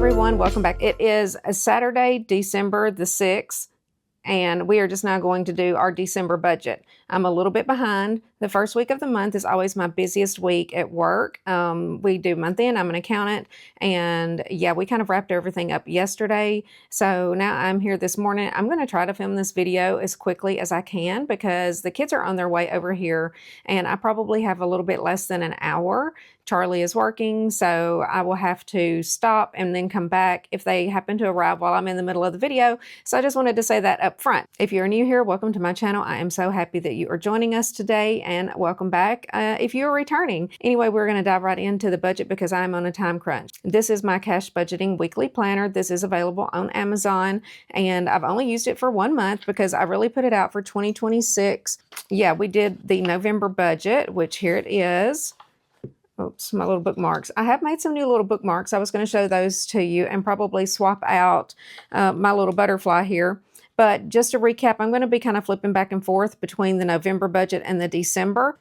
everyone, welcome back. It is a Saturday, December the 6th, and we are just now going to do our December budget. I'm a little bit behind. The first week of the month is always my busiest week at work. We do month end. I'm an accountant, and yeah, we kind of wrapped everything up yesterday. So now I'm here this morning. I'm going to try to film this video as quickly as I can because the kids are on their way over here, and I probably have a little bit less than an hour. Charlie is working, so I will have to stop and then come back if they happen to arrive while I'm in the middle of the video. So I just wanted to say that up front. If you're new here, welcome to my channel. I am so happy that you are joining us today, and welcome back if you're returning. Anyway, we're going to dive right into the budget because I'm on a time crunch. This is my cash budgeting weekly planner. This is available on Amazon, and I've only used it for 1 month because I really put it out for 2026. Yeah, we did the November budget, which here it is. Oops, my little bookmarks. I have made some new little bookmarks. I was going to show those to you and probably swap out my little butterfly here. But just to recap, I'm going to be kind of flipping back and forth between the November budget and the December.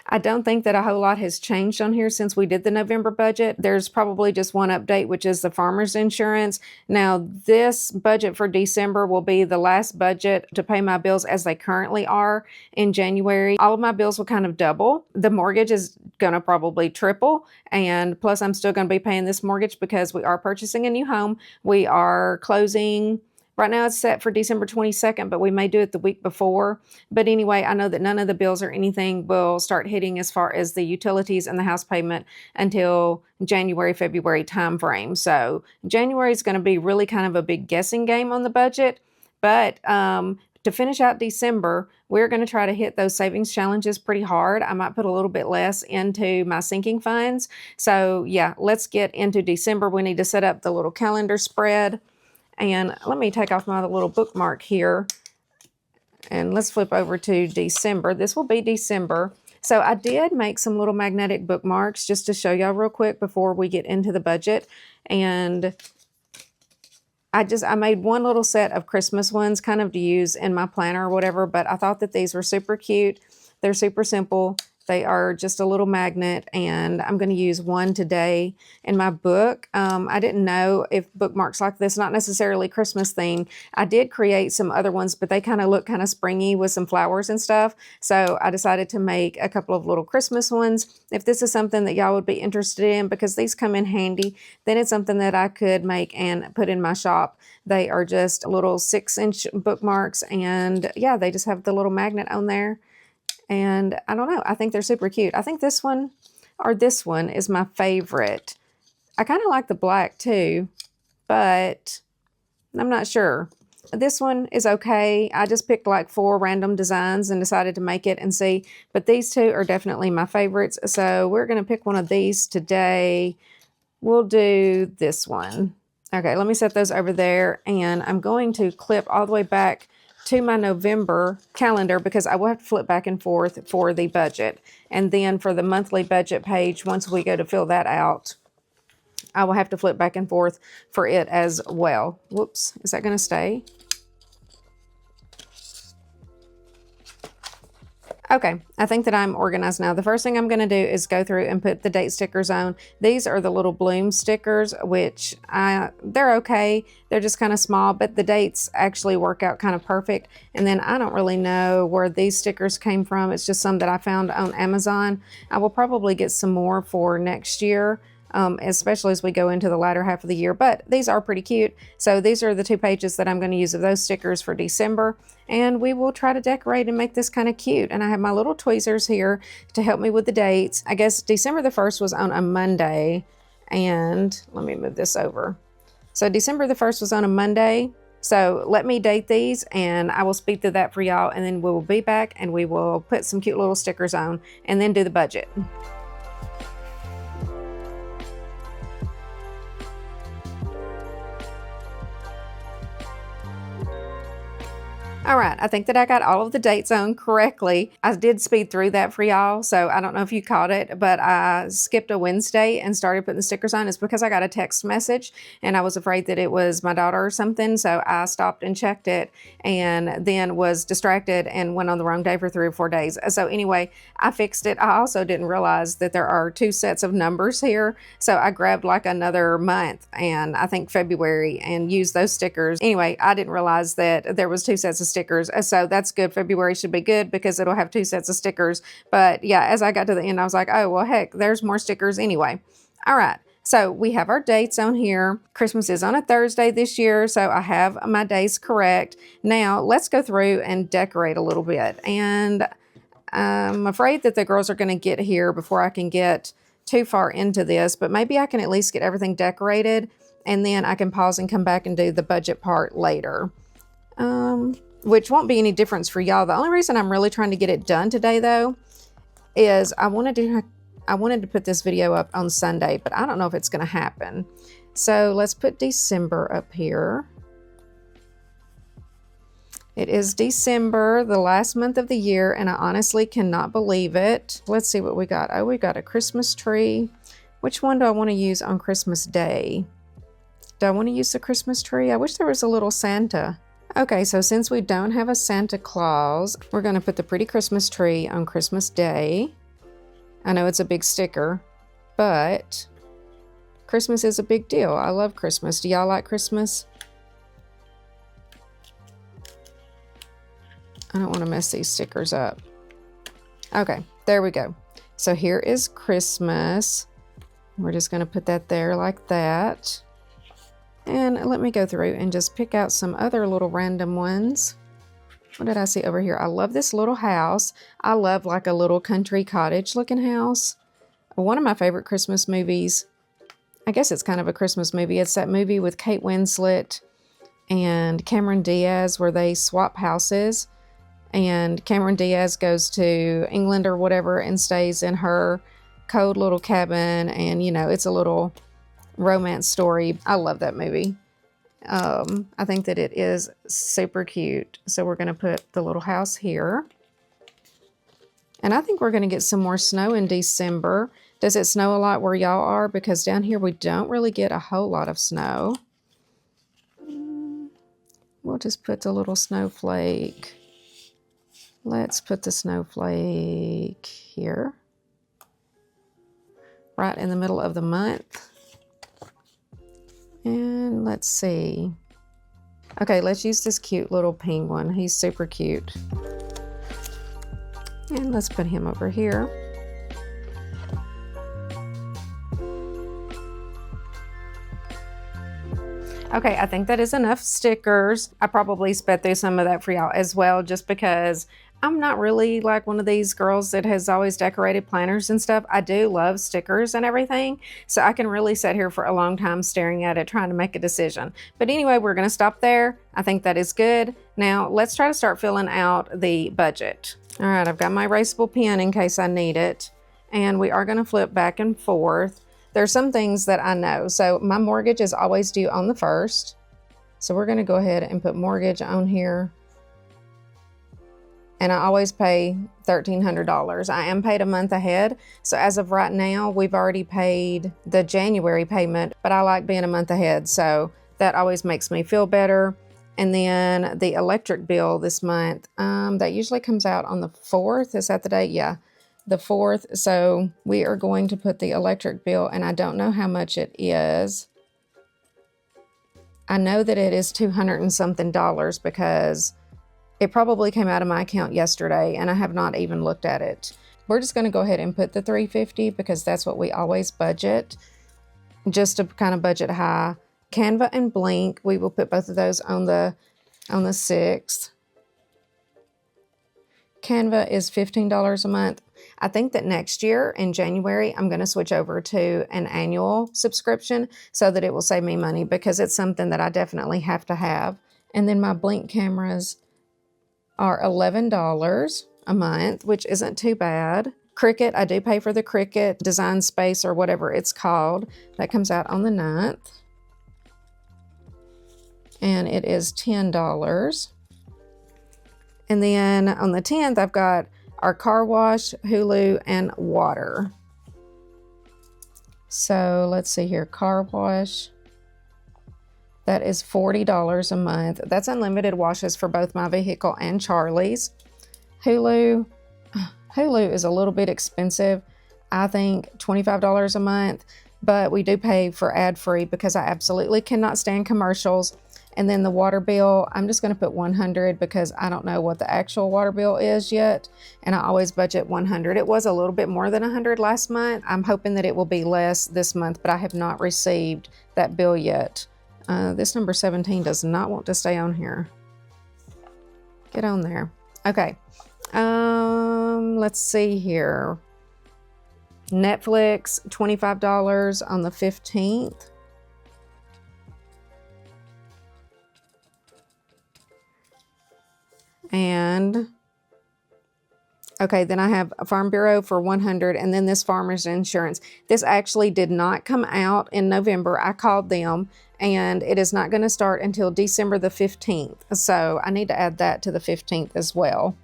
I don't think that a whole lot has changed on here since we did the November budget. There's probably just one update, which is the farmer's insurance. Now, this budget for December will be the last budget to pay my bills as they currently are in January. All of my bills will kind of double. The mortgage is going to probably triple. And plus, I'm still going to be paying this mortgage because we are purchasing a new home. We are closing. Right now it's set for December 22nd, but we may do it the week before. But anyway, I know that none of the bills or anything will start hitting as far as the utilities and the house payment until January, February timeframe. So January is going to be really kind of a big guessing game on the budget. But to finish out December, we're going to try to hit those savings challenges pretty hard. I might put a little bit less into my sinking funds. So yeah, let's get into December. We need to set up the little calendar spread. And let me take off my little bookmark here and let's flip over to December. This will be December. So I did make some little magnetic bookmarks just to show y'all real quick before we get into the budget. And I made one little set of Christmas ones kind of to use in my planner or whatever, but I thought that these were super cute. They're super simple. They are just a little magnet, and I'm going to use one today in my book. I didn't know if bookmarks like this, not necessarily Christmas themed. I did create some other ones, but they kind of look kind of springy with some flowers and stuff. So I decided to make a couple of little Christmas ones. If this is something that y'all would be interested in, because these come in handy, then it's something that I could make and put in my shop. They are just little 6-inch bookmarks, and yeah, they just have the little magnet on there. And I don't know, I think they're super cute. I think this one or this one is my favorite. I kind of like the black too, but I'm not sure. This one is okay. I just picked like 4 random designs and decided to make it and see. But these two are definitely my favorites. So we're going to pick one of these today. We'll do this one. Okay, let me set those over there. And I'm going to clip all the way back to my November calendar because I will have to flip back and forth for the budget. And then for the monthly budget page, once we go to fill that out, I will have to flip back and forth for it as well. Whoops, is that going to stay? Okay, I think that I'm organized now. The first thing I'm going to do is go through and put the date stickers on. These are the little bloom stickers, which they're okay. They're just kind of small, but the dates actually work out kind of perfect. And then I don't really know where these stickers came from. It's just some that I found on Amazon. I will probably get some more for next year. Especially as we go into the latter half of the year, but these are pretty cute. So these are the 2 pages that I'm going to use of those stickers for December, and we will try to decorate and make this kind of cute. And I have my little tweezers here to help me with the dates. I guess December the 1st was on a Monday, and let me move this over. So December the 1st was on a Monday. So let me date these and I will speed through that for y'all, and then we will be back and we will put some cute little stickers on and then do the budget. All right, I think that I got all of the dates on correctly. I did speed through that for y'all, so I don't know if you caught it, but I skipped a Wednesday and started putting the stickers on. It's because I got a text message and I was afraid that it was my daughter or something, so I stopped and checked it and then was distracted and went on the wrong day for 3 or 4 days. So anyway, I fixed it. I also didn't realize that there are 2 sets of numbers here, so I grabbed like another month and I think February and used those stickers. Anyway, I didn't realize that there was 2 sets of stickers, so that's good. February should be good because it'll have 2 sets of stickers. But yeah, as I got to the end, I was like, oh, well, heck, there's more stickers anyway. All right. So we have our dates on here. Christmas is on a Thursday this year, so I have my days correct. Now let's go through and decorate a little bit. And I'm afraid that the girls are going to get here before I can get too far into this, but maybe I can at least get everything decorated and then I can pause and come back and do the budget part later. Which won't be any difference for y'all. The only reason I'm really trying to get it done today though is I wanted to put this video up on Sunday, but I don't know if it's going to happen. So let's put December up here. It is December, the last month of the year, and I honestly cannot believe it. Let's see what we got. Oh, we got a Christmas tree. Which one do I want to use on Christmas Day? Do I want to use the Christmas tree? I wish there was a little Santa. Okay, so since we don't have a Santa Claus, we're going to put the pretty Christmas tree on Christmas Day. I know it's a big sticker, but Christmas is a big deal. I love Christmas. Do y'all like Christmas? I don't want to mess these stickers up. Okay, there we go. So here is Christmas. We're just going to put that there like that. And let me go through and just pick out some other little random ones. What did I see over here? I love this little house. I love like a little country cottage looking house. One of my favorite Christmas movies, I guess it's kind of a Christmas movie. It's that movie with Kate Winslet and Cameron Diaz where they swap houses. And Cameron Diaz goes to England or whatever and stays in her cold little cabin. And, you know, it's a little romance story. I love that movie. I think that it is super cute. So we're going to put the little house here. And I think we're going to get some more snow in December. Does it snow a lot where y'all are? Because down here we don't really get a whole lot of snow. We'll just put the little snowflake. Let's put the snowflake here. Right in the middle of the month. And let's see. Okay, let's use this cute little penguin. He's super cute. And let's put him over here. Okay, I think that is enough stickers. I probably sped through some of that for y'all as well, just because I'm not really like one of these girls that has always decorated planners and stuff. I do love stickers and everything, so I can really sit here for a long time staring at it, trying to make a decision. But anyway, we're gonna stop there. I think that is good. Now, let's try to start filling out the budget. All right, I've got my erasable pen in case I need it, and we are gonna flip back and forth. There's some things that I know. So my mortgage is always due on the 1st. So we're gonna go ahead and put mortgage on here. And I always pay $1,300. I am paid a month ahead. So as of right now, we've already paid the January payment, but I like being a month ahead. So that always makes me feel better. And then the electric bill this month, that usually comes out on the 4th. Is that the date? Yeah, the 4th. So we are going to put the electric bill, and I don't know how much it is. I know that it is $200 and something because it probably came out of my account yesterday and I have not even looked at it. We're just going to go ahead and put the $350 because that's what we always budget, just to kind of budget high. Canva and Blink, we will put both of those on the 6th. Canva is $15 a month. I think that next year in January, I'm going to switch over to an annual subscription so that it will save me money because it's something that I definitely have to have. And then my Blink cameras are $11 a month, which isn't too bad. Cricut, I do pay for the Cricut Design Space or whatever it's called. That comes out on the 9th. And it is $10. And then on the 10th, I've got our car wash, Hulu, and water. So let's see here, car wash. That is $40 a month. That's unlimited washes for both my vehicle and Charlie's. Hulu is a little bit expensive. I think $25 a month, but we do pay for ad-free because I absolutely cannot stand commercials. And then the water bill, I'm just going to put $100 because I don't know what the actual water bill is yet. And I always budget $100. It was a little bit more than $100 last month. I'm hoping that it will be less this month, but I have not received that bill yet. This number 17 does not want to stay on here. Get on there. Okay. Let's see here. Netflix, $25 on the 15th. And okay, then I have a Farm Bureau for $100, and then this farmer's insurance. This actually did not come out in November. I called them, and it is not going to start until December the 15th. So I need to add that to the 15th as well.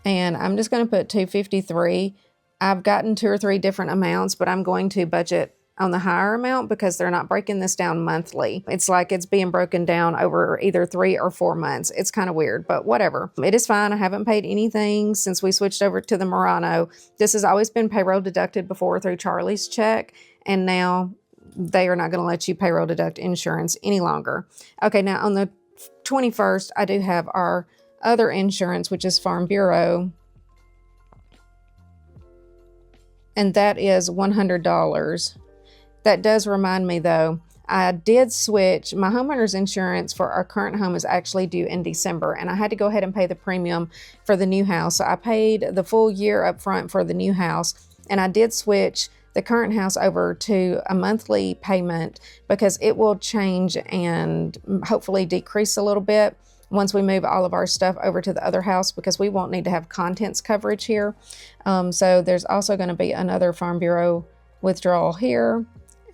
And I'm just going to put $253. I've gotten 2 or 3 different amounts, but I'm going to budget on the higher amount because they're not breaking this down monthly. It's like it's being broken down over either 3 or 4 months. It's kind of weird, but whatever. It is fine. I haven't paid anything since we switched over to the Murano. This has always been payroll deducted before through Charlie's check, and now they are not going to let you payroll deduct insurance any longer. Okay, now on the 21st, I do have our other insurance, which is Farm Bureau, and that is $100. That does remind me though, I did switch. My homeowner's insurance for our current home is actually due in December, and I had to go ahead and pay the premium for the new house. So I paid the full year up front for the new house, and I did switch the current house over to a monthly payment because it will change and hopefully decrease a little bit once we move all of our stuff over to the other house, because we won't need to have contents coverage here. So there's also going to be another Farm Bureau withdrawal here.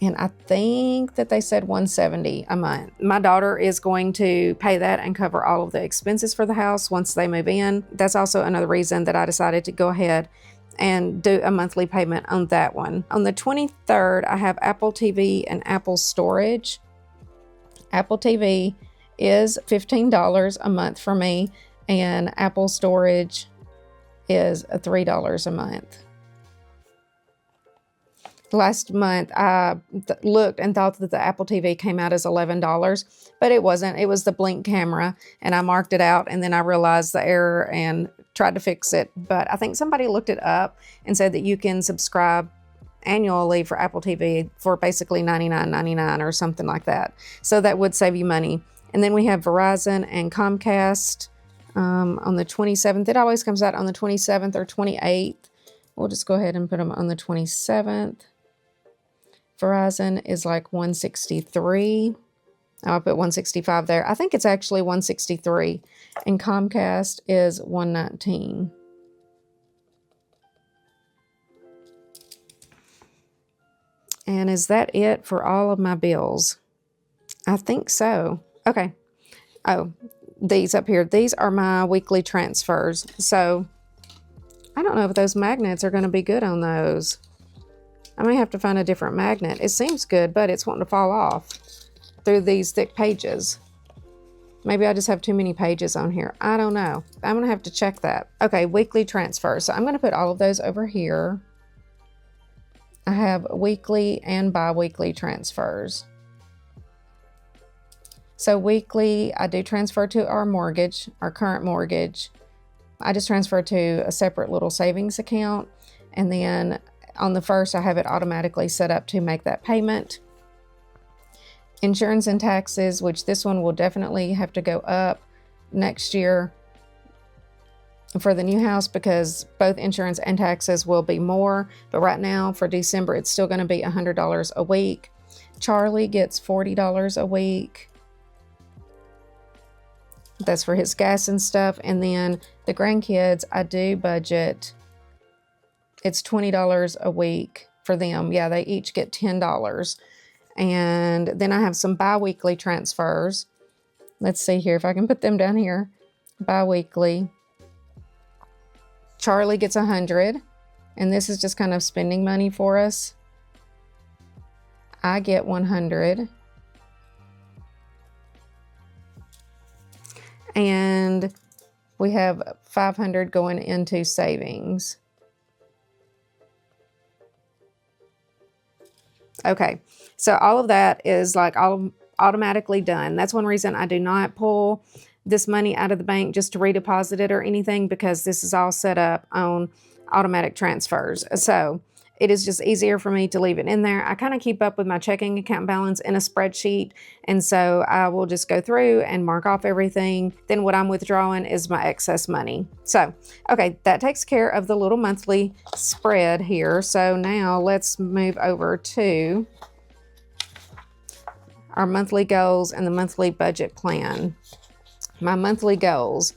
And I think that they said $170 a month. My daughter is going to pay that and cover all of the expenses for the house once they move in. That's also another reason that I decided to go ahead and do a monthly payment on that one. On the 23rd, I have Apple TV and Apple storage. Apple TV is $15 a month for me, and Apple storage is $3 a month. Last month, I looked and thought that the Apple TV came out as $11, but it wasn't. It was the Blink camera, and I marked it out, and then I realized the error and tried to fix it. But I think somebody looked it up and said that you can subscribe annually for Apple TV for basically $99.99 or something like that. So that would save you money. And then we have Verizon and Comcast on the 27th. It always comes out on the 27th or 28th. We'll just go ahead and put them on the 27th. Verizon is like $163. I'll put $165 there. I think it's actually $163. And Comcast is $119. And is that it for all of my bills? I think so. Okay. Oh, these up here. These are my weekly transfers. So I don't know if those magnets are going to be good on those. I may have to find a different magnet. It seems good, but it's wanting to fall off through these thick pages. Maybe I just have too many pages on here. I don't know. I'm going to have to check that. Okay, weekly transfers. So I'm going to put all of those over here. I have weekly and bi-weekly transfers. So weekly, I do transfer to our mortgage, our current mortgage. I just transfer to a separate little savings account. And then on the 1st, I have it automatically set up to make that payment. Insurance and taxes, which this one will definitely have to go up next year for the new house because both insurance and taxes will be more. But right now for December, it's still going to be $100 a week. Charlie gets $40 a week. That's for his gas and stuff. And then the grandkids, I do budget. It's $20 a week for them. Yeah, they each get $10. And then I have some bi-weekly transfers. Let's see here if I can put them down here. Bi-weekly. Charlie gets 100, and this is just kind of spending money for us. I get 100. And we have 500 going into savings. Okay, so all of that is like automatically done. That's one reason I do not pull this money out of the bank just to redeposit it or anything, because this is all set up on automatic transfers. So it is just easier for me to leave it in there. I kind of keep up with my checking account balance in a spreadsheet. And so I will just go through and mark off everything. Then what I'm withdrawing is my excess money. So, okay, that takes care of the little monthly spread here. So now let's move over to our monthly goals and the monthly budget plan. My monthly goals,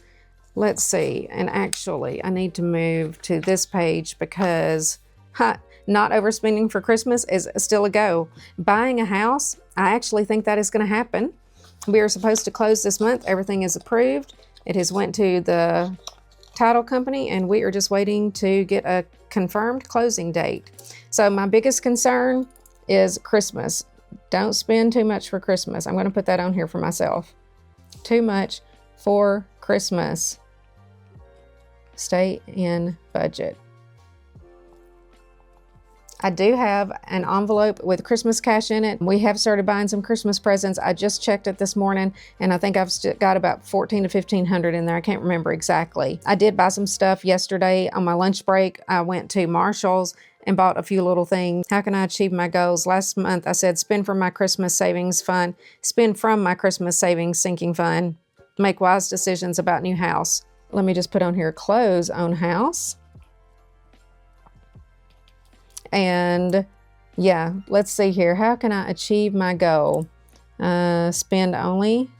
let's see. And actually I need to move to this page because not overspending for Christmas is still a go. Buying a house, I actually think that is going to happen. We are supposed to close this month. Everything is approved. It has went to the title company and we are just waiting to get a confirmed closing date. So my biggest concern is Christmas. Don't spend too much for Christmas. I'm going to put that on here for myself. Too much for Christmas. Stay in budget. I do have an envelope with Christmas cash in it. We have started buying some Christmas presents. I just checked it this morning and I think I've got about $1,400 to $1,500 in there. I can't remember exactly. I did buy some stuff yesterday on my lunch break. I went to Marshall's and bought a few little things. How can I achieve my goals? Last month I said spend from my Christmas savings fund, spend from my Christmas savings sinking fund, make wise decisions about new house. Let me just put on here close on house. And yeah, let's see here. How can I achieve my goal? Spend only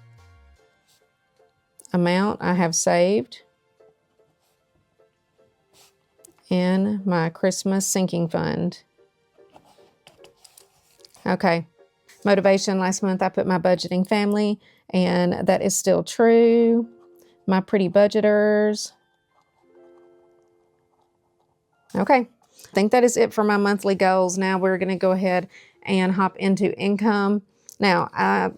amount I have saved in my Christmas sinking fund. Okay. Motivation, last month I put my budgeting family, and that is still true. My pretty budgeters. Okay. I think that is it for my monthly goals. Now we're going to go ahead and hop into income. Now, I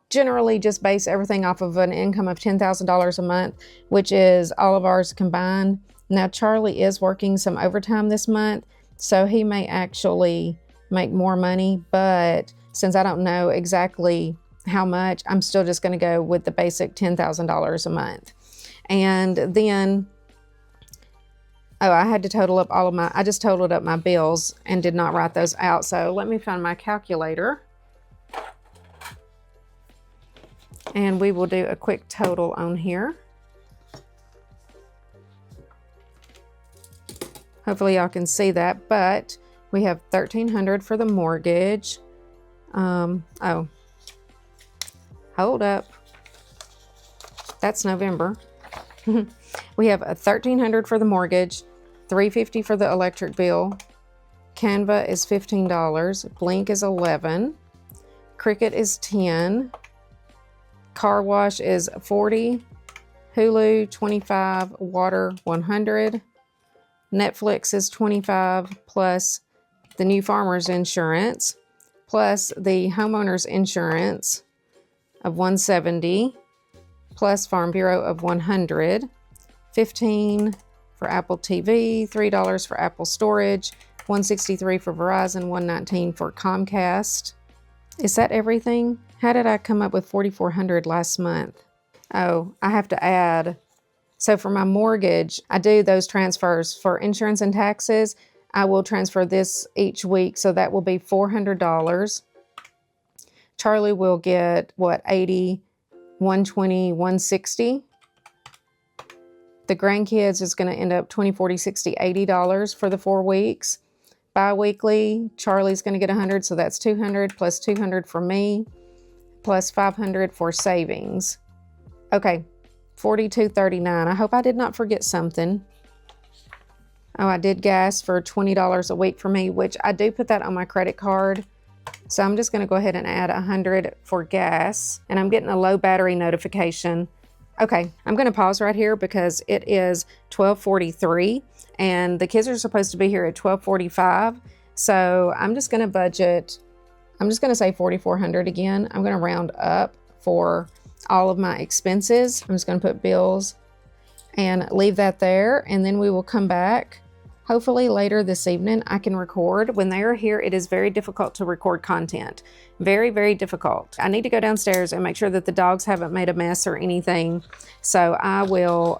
generally just base everything off of an income of $10,000 a month, which is all of ours combined. Now, Charlie is working some overtime this month, so he may actually make more money, but since I don't know exactly how much, I'm still just going to go with the basic $10,000 a month. And then oh, I had to total up I just totaled up my bills and did not write those out. So let me find my calculator. And we will do a quick total on here. Hopefully y'all can see that, but we have $1,300 for the mortgage. Oh, hold up. That's November. We have $1,300 for the mortgage, $350 for the electric bill. Canva is $15. Blink is $11. Cricut is $10. Car wash is $40. Hulu $25. Water $100. Netflix is $25 plus the new farmer's insurance plus the homeowner's insurance of $170 plus Farm Bureau of $100. $15 for Apple TV, $3 for Apple storage, $163 for Verizon, $119 for Comcast. Is that everything? How did I come up with $4,400 last month? Oh, I have to add. So for my mortgage, I do those transfers. For insurance and taxes, I will transfer this each week, so that will be $400. Charlie will get, what, $80, $120, $160. The grandkids is going to end up $20, $40, $60, $80 for the 4 weeks. Bi-weekly, Charlie's going to get $100, so that's $200 plus $200 for me, plus $500 for savings. Okay, $42.39. I hope I did not forget something. Oh, I did gas for $20 a week for me, which I do put that on my credit card. So I'm just gonna go ahead and add 100 for gas, and I'm getting a low battery notification. Okay, I'm gonna pause right here because it is 12:43 and the kids are supposed to be here at 12:45. So I'm just gonna budget, I'm just gonna say 4,400 again. I'm gonna round up for all of my expenses. I'm just gonna put bills and leave that there, and then we will come back. Hopefully later this evening I can record. When they are here, it is very difficult to record content. Very, very difficult. I need to go downstairs and make sure that the dogs haven't made a mess or anything. So I will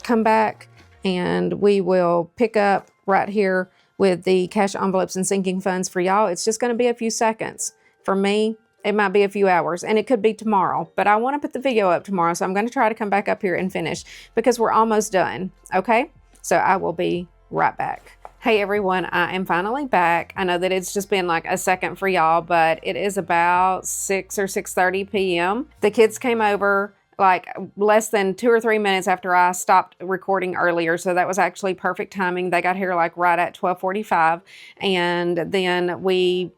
come back and we will pick up right here with the cash envelopes and sinking funds for y'all. It's just gonna be a few seconds. For me, it might be a few hours, and it could be tomorrow, but I wanna put the video up tomorrow, so I'm gonna try to come back up here and finish because we're almost done, okay? So I will be right back. Hey everyone, I am finally back. I know that it's just been like a second for y'all, but it is about 6 or 6:30 p.m. The kids came over like less than 2 or 3 minutes after I stopped recording earlier. So that was actually perfect timing. They got here like right at 12:45, and then we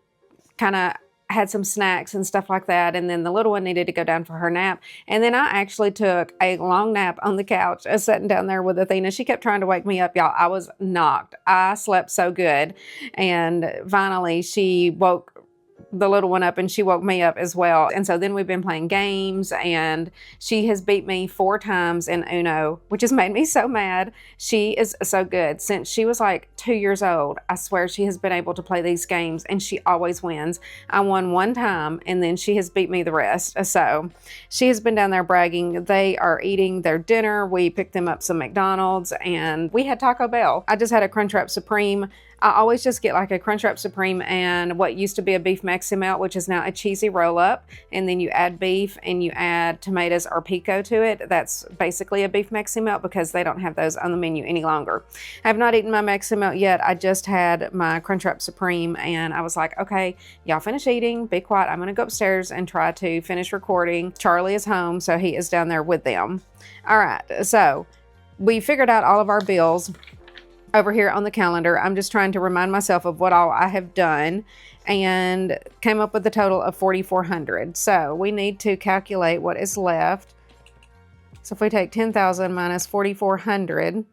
kind of had some snacks and stuff like that, and then the little one needed to go down for her nap, and then I actually took a long nap on the couch, sitting down there with Athena. She kept trying to wake me up, y'all. I was knocked. I slept so good, and finally she woke the little one up and she woke me up as well. And so then we've been playing games, and she has beat me 4 times in Uno, which has made me so mad. She is so good. Since she was like 2 years old, I swear she has been able to play these games and she always wins. I won 1 time and then she has beat me the rest. So she has been down there bragging. They are eating their dinner. We picked them up some McDonald's and we had Taco Bell. I just had a Crunchwrap Supreme. I always just get like a Crunchwrap Supreme and what used to be a beef Maxi Melt, which is now a cheesy roll up. And then you add beef and you add tomatoes or pico to it. That's basically a beef Maxi Melt because they don't have those on the menu any longer. I have not eaten my Maxi Melt yet. I just had my Crunchwrap Supreme and I was like, okay, y'all finish eating, be quiet. I'm gonna go upstairs and try to finish recording. Charlie is home, so he is down there with them. All right, so we figured out all of our bills over here on the calendar. I'm just trying to remind myself of what all I have done, and came up with a total of 4,400. So we need to calculate what is left. So if we take 10,000 minus 4,400,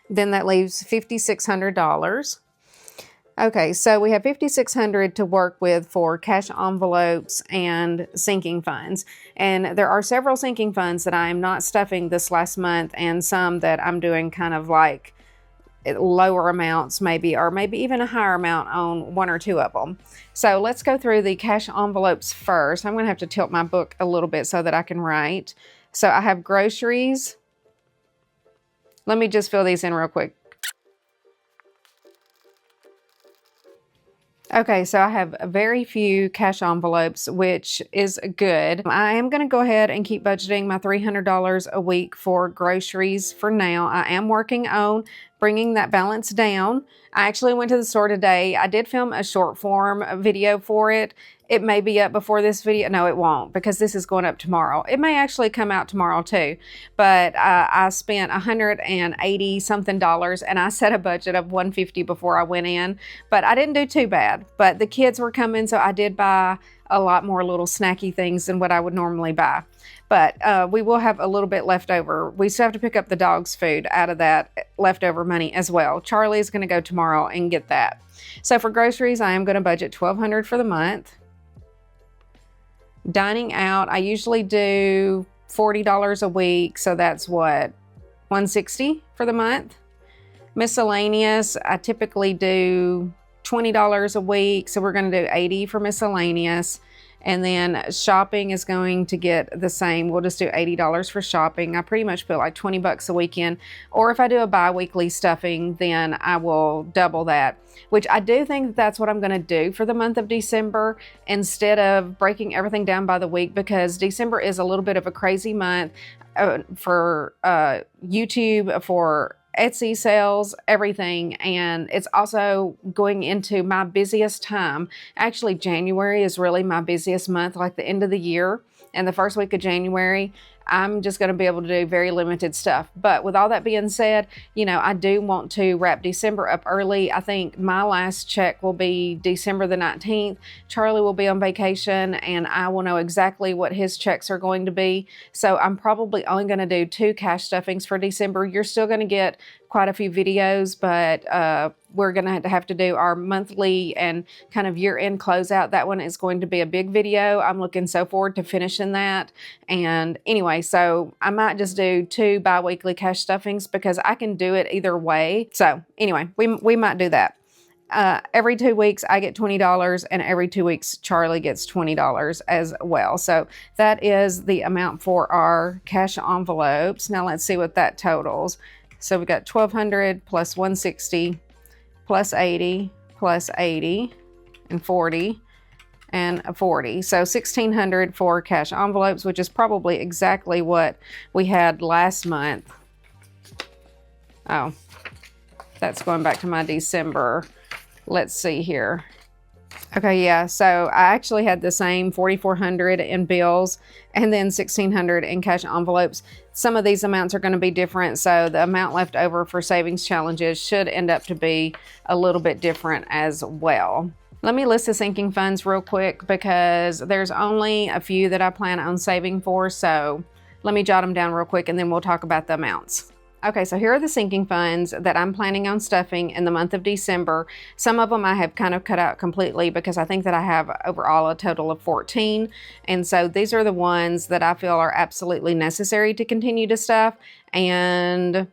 then that leaves $5,600. Okay, so we have $5,600 to work with for cash envelopes and sinking funds. And there are several sinking funds that I am not stuffing this last month, and some that I'm doing kind of like lower amounts maybe, or maybe even a higher amount on 1 or 2 of them. So let's go through the cash envelopes first. I'm gonna have to tilt my book a little bit so that I can write. So I have groceries. Let me just fill these in real quick. Okay, so I have very few cash envelopes, which is good. I am going to go ahead and keep budgeting my $300 a week for groceries for now. I am working on bringing that balance down. I actually went to the store today. I did film a short form video for it. It may be up before this video. No, it won't, because this is going up tomorrow. It may actually come out tomorrow too. But I spent $180 something and I set a budget of $150 before I went in. But I didn't do too bad. But the kids were coming, so I did buy a lot more little snacky things than what I would normally buy. But we will have a little bit left over. We still have to pick up the dog's food out of that leftover money as well. Charlie is going to go tomorrow and get that. So for groceries, I am going to budget $1,200 for the month. Dining out, I usually do $40 a week, so that's what, $160 for the month. Miscellaneous, I typically do $20 a week, so we're going to do $80 for miscellaneous. And then shopping is going to get the same. We'll just do $80 for shopping. I pretty much put like $20 a weekend. Or if I do a bi-weekly stuffing, then I will double that, which I do think that that's what I'm going to do for the month of December instead of breaking everything down by the week, because December is a little bit of a crazy month for YouTube, for Etsy sales, everything. And it's also going into my busiest time. Actually, January is really my busiest month, like the end of the year and the first week of January. I'm just going to be able to do very limited stuff. But with all that being said, I do want to wrap December up early. I think my last check will be December the 19th. Charlie will be on vacation and I will know exactly what his checks are going to be. So I'm probably only going to do 2 cash stuffings for December. You're still going to get quite a few videos, but we're going to have to do our monthly and kind of year-end closeout. That one is going to be a big video. I'm looking so forward to finishing that. And anyway, so I might just do 2 bi-weekly cash stuffings because I can do it either way. So anyway, we might do that. Every 2 weeks I get $20 and every 2 weeks Charlie gets $20 as well. So that is the amount for our cash envelopes. Now let's see what that totals. So we got 1,200 plus 160 plus 80 plus 80 and 40 and 40. So 1,600 for cash envelopes, which is probably exactly what we had last month. Oh, that's going back to my December. Let's see here. Okay, yeah, so I actually had the same 4,400 in bills and then 1,600 in cash envelopes. Some of these amounts are going to be different, so the amount left over for savings challenges should end up to be a little bit different as well. Let me list the sinking funds real quick because there's only a few that I plan on saving for, so let me jot them down real quick and then we'll talk about the amounts. Okay, so here are the sinking funds that I'm planning on stuffing in the month of December. Some of them I have kind of cut out completely because I think that I have overall a total of 14. And so these are the ones that I feel are absolutely necessary to continue to stuff. And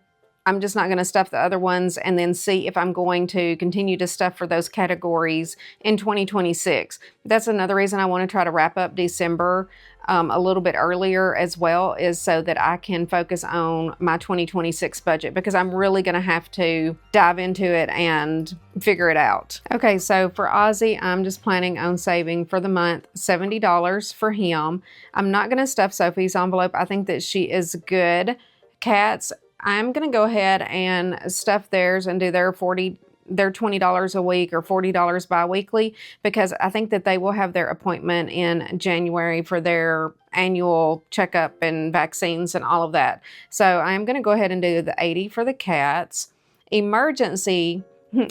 I'm just not going to stuff the other ones and then see if I'm going to continue to stuff for those categories in 2026. That's another reason I want to try to wrap up December a little bit earlier as well, is so that I can focus on my 2026 budget, because I'm really going to have to dive into it and figure it out. Okay, so for Ozzy, I'm just planning on saving for the month $70 for him. I'm not going to stuff Sophie's envelope. I think that she is good. Cats, I'm going to go ahead and stuff theirs and do their $20 a week or $40 bi-weekly, because I think that they will have their appointment in January for their annual checkup and vaccines and all of that. So I'm going to go ahead and do the 80 for the cats. Emergency,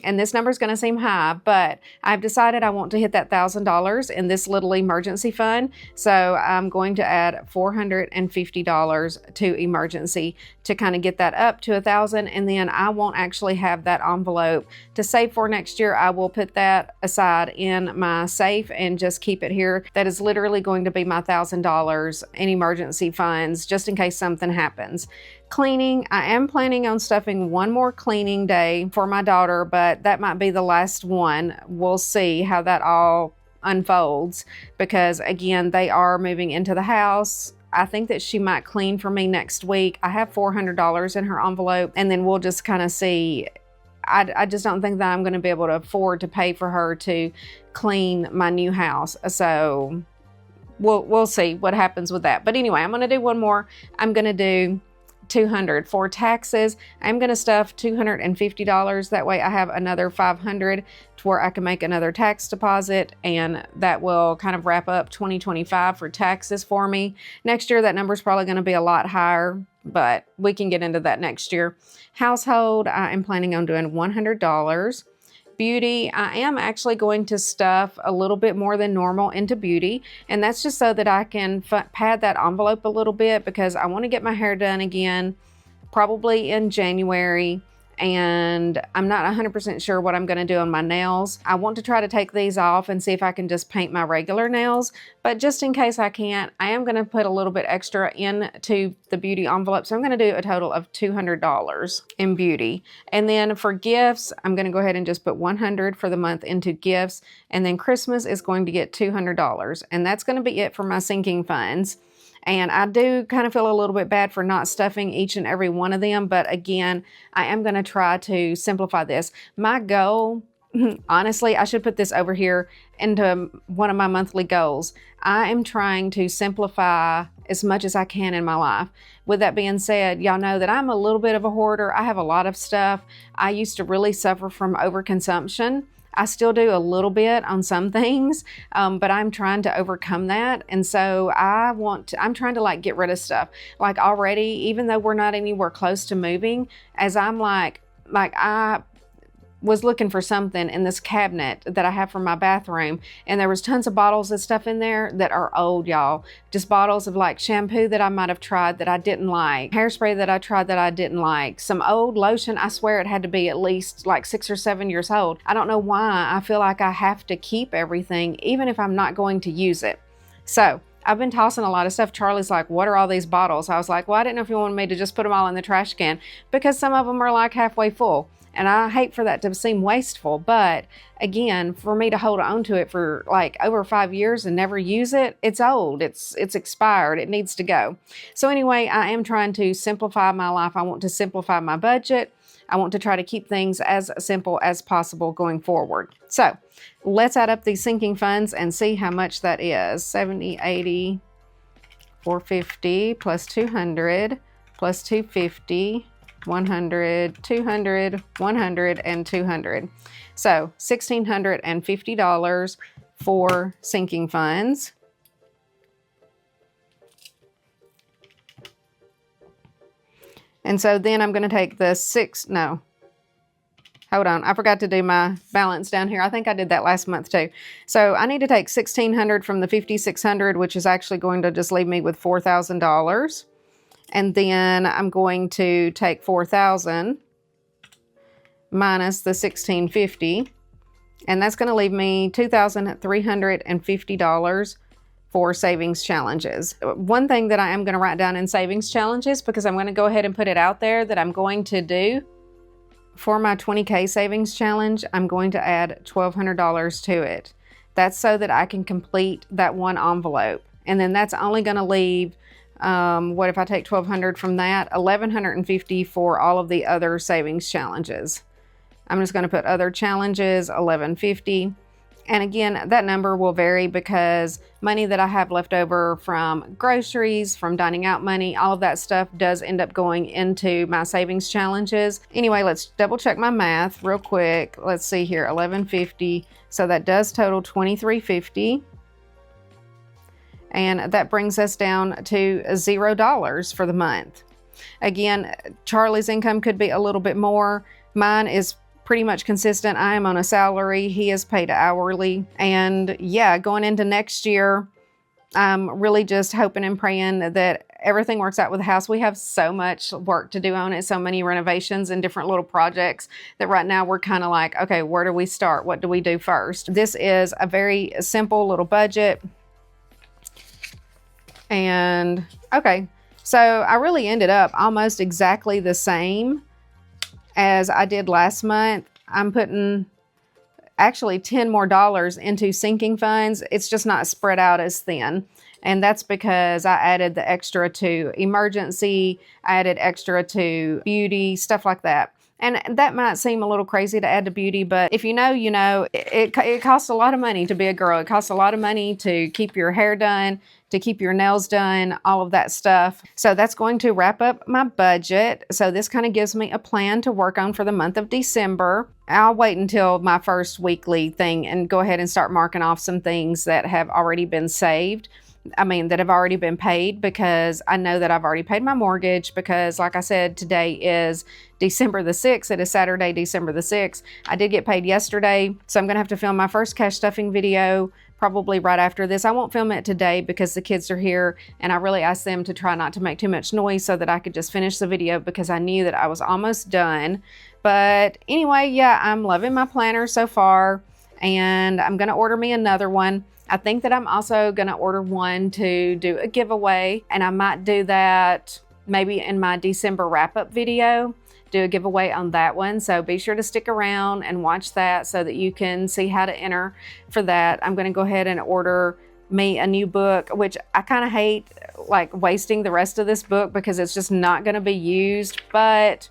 and this number is going to seem high, but I've decided I want to hit that $1,000 in this little emergency fund. So I'm going to add $450 to emergency to kind of get that up to $1,000. And then I won't actually have that envelope to save for next year. I will put that aside in my safe and just keep it here. That is literally going to be my $1,000 in emergency funds, just in case something happens. Cleaning, I am planning on stuffing one more cleaning day for my daughter, but that might be the last one. We'll see how that all unfolds, because again, they are moving into the house. I think that she might clean for me next week. I have $400 in her envelope, and then we'll just kind of see. I just don't think that I'm going to be able to afford to pay for her to clean my new house. So we'll see what happens with that. But anyway, I'm going to do one more. I'm going to do $200 for taxes. I'm going to stuff $250. That way I have another $500 to where I can make another tax deposit, and that will kind of wrap up 2025 for taxes for me. Next year, that number is probably going to be a lot higher, but we can get into that next year. Household, I am planning on doing $100. Beauty, I am actually going to stuff a little bit more than normal into beauty, and that's just so that I can pad that envelope a little bit, because I want to get my hair done again probably in January, and I'm not 100% sure what I'm going to do on my nails. I want to try to take these off and see if I can just paint my regular nails, but just in case I can't, I am going to put a little bit extra into the beauty envelope. So I'm going to do a total of $200 in beauty. And then for gifts, I'm going to go ahead and just put $100 for the month into gifts, and then Christmas is going to get $200, and that's going to be it for my sinking funds. And I do kind of feel a little bit bad for not stuffing each and every one of them. But again, I am going to try to simplify this. My goal, honestly, I should put this over here into one of my monthly goals. I am trying to simplify as much as I can in my life. With that being said, y'all know that I'm a little bit of a hoarder. I have a lot of stuff. I used to really suffer from overconsumption. I still do a little bit on some things, but I'm trying to overcome that. And so I'm trying to like get rid of stuff. Like already, even though we're not anywhere close to moving, as I'm I was looking for something in this cabinet that I have for my bathroom, and there was tons of bottles of stuff in there that are old, y'all. Just bottles of like shampoo that I might have tried that I didn't like, hairspray that I tried that I didn't like, some old lotion. I swear it had to be at least like 6 or 7 years old. I don't know why I feel like I have to keep everything even if I'm not going to use it. So I've been tossing a lot of stuff. Charlie's like, what are all these bottles? I was like, well, I didn't know if you wanted me to just put them all in the trash can, because some of them are like halfway full. And I hate for that to seem wasteful, but again, for me to hold on to it for like over 5 years and never use it, it's old, it's expired, it needs to go. So anyway, I am trying to simplify my life. I want to simplify my budget. I want to try to keep things as simple as possible going forward. So let's add up these sinking funds and see how much that is. 70, 80, 450 plus 200 plus 250. 100, 200, 100, and 200. So $1,650 for sinking funds. And so then I'm going to take the hold on, I forgot to do my balance down here. I think I did that last month too. So I need to take $1,600 from the $5,600, which is actually going to just leave me with $4,000. And then I'm going to take 4,000 minus the 1,650, and that's going to leave me $2,350 for savings challenges. One thing that I am going to write down in savings challenges, because I'm going to go ahead and put it out there that I'm going to do for my 20K savings challenge, I'm going to add $1,200 to it. That's so that I can complete that one envelope. And then that's only going to leave what if I take 1,200 from that? 1,150 for all of the other savings challenges. I'm just going to put other challenges, 1,150. And again, that number will vary because money that I have left over from groceries, from dining out money, all of that stuff does end up going into my savings challenges. Anyway, let's double check my math real quick. Let's see here, 1,150. So that does total 2,350. And that brings us down to $0 for the month. Again, Charlie's income could be a little bit more. Mine is pretty much consistent. I am on a salary. He is paid hourly. And yeah, going into next year, I'm really just hoping and praying that everything works out with the house. We have so much work to do on it, so many renovations and different little projects that right now we're kind of like, okay, where do we start? What do we do first? This is a very simple little budget. And okay, so I really ended up almost exactly the same as I did last month. I'm putting actually $10 more into sinking funds. It's just not spread out as thin. And that's because I added the extra to emergency, I added extra to beauty, stuff like that. And that might seem a little crazy to add to beauty, but if you know, you know, it costs a lot of money to be a girl. It costs a lot of money to keep your hair done, to keep your nails done, all of that stuff. So that's going to wrap up my budget. So this kind of gives me a plan to work on for the month of December. I'll wait until my first weekly thing and go ahead and start marking off some things that have already been saved. That have already been paid, because I know that I've already paid my mortgage, because like I said, today is December the 6th. It is Saturday, December the 6th. I did get paid yesterday, so I'm going to have to film my first cash stuffing video probably right after this. I won't film it today because the kids are here, and I really asked them to try not to make too much noise so that I could just finish the video, because I knew that I was almost done. But anyway, yeah, I'm loving my planner so far, and I'm going to order me another one. I think that I'm also going to order one to do a giveaway, and I might do that maybe in my December wrap-up video, do a giveaway on that one. So be sure to stick around and watch that so that you can see how to enter for that. I'm going to go ahead and order me a new book, which I kind of hate like wasting the rest of this book because it's just not going to be used, but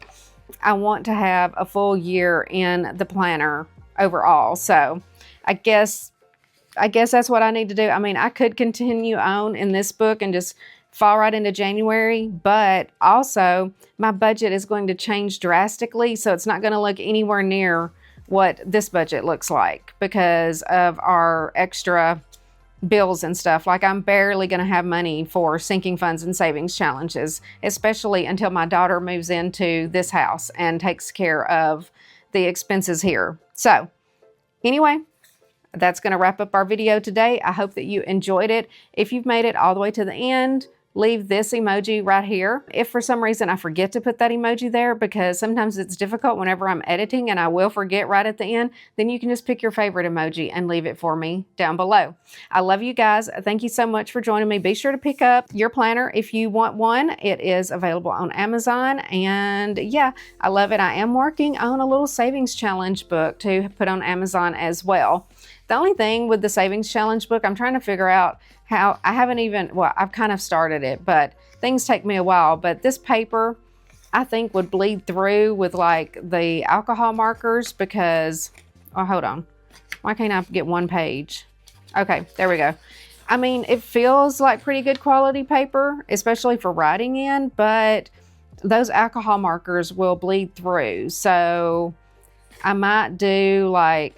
I want to have a full year in the planner overall. So I guess that's what I need to do. I could continue on in this book and just fall right into January, but also my budget is going to change drastically. So it's not going to look anywhere near what this budget looks like because of our extra bills and stuff. Like, I'm barely going to have money for sinking funds and savings challenges, especially until my daughter moves into this house and takes care of the expenses here. So anyway, that's going to wrap up our video today. I hope that you enjoyed it. If you've made it all the way to the end, leave this emoji right here. If for some reason I forget to put that emoji there, because sometimes it's difficult whenever I'm editing and I will forget right at the end, then you can just pick your favorite emoji and leave it for me down below. I love you guys. Thank you so much for joining me. Be sure to pick up your planner if you want one. It is available on Amazon. And yeah, I love it. I am working on a little savings challenge book to put on Amazon as well. The only thing with the savings challenge book, I'm trying to figure out how, I haven't even, well, I've kind of started it, but things take me a while. But this paper, I think, would bleed through with like the alcohol markers because, oh, hold on. Why can't I get one page? Okay, there we go. I mean, it feels like pretty good quality paper, especially for writing in, but those alcohol markers will bleed through. So I might do like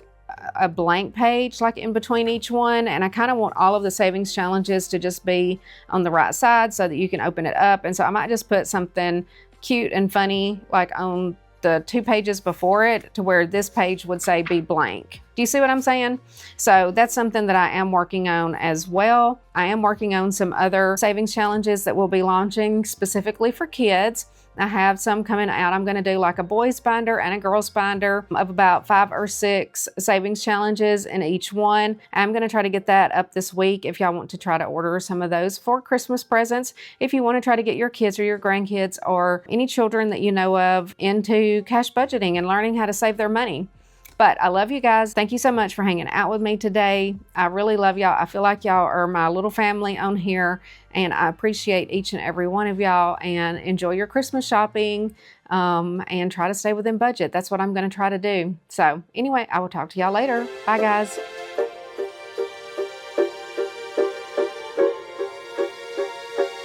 a blank page like in between each one, and I kind of want all of the savings challenges to just be on the right side so that you can open it up. And so I might just put something cute and funny like on the 2 pages before it to where this page would say be blank. Do you see what I'm saying? So that's something that I am working on as well. I am working on some other savings challenges that we'll be launching specifically for kids. I have some coming out. I'm going to do like a boys binder and a girls binder of about 5 or 6 savings challenges in each one. I'm going to try to get that up this week if y'all want to try to order some of those for Christmas presents. If you want to try to get your kids or your grandkids or any children that you know of into cash budgeting and learning how to save their money. But I love you guys. Thank you so much for hanging out with me today. I really love y'all. I feel like y'all are my little family on here, and I appreciate each and every one of y'all. And enjoy your Christmas shopping and try to stay within budget. That's what I'm going to try to do. So anyway, I will talk to y'all later. Bye, guys.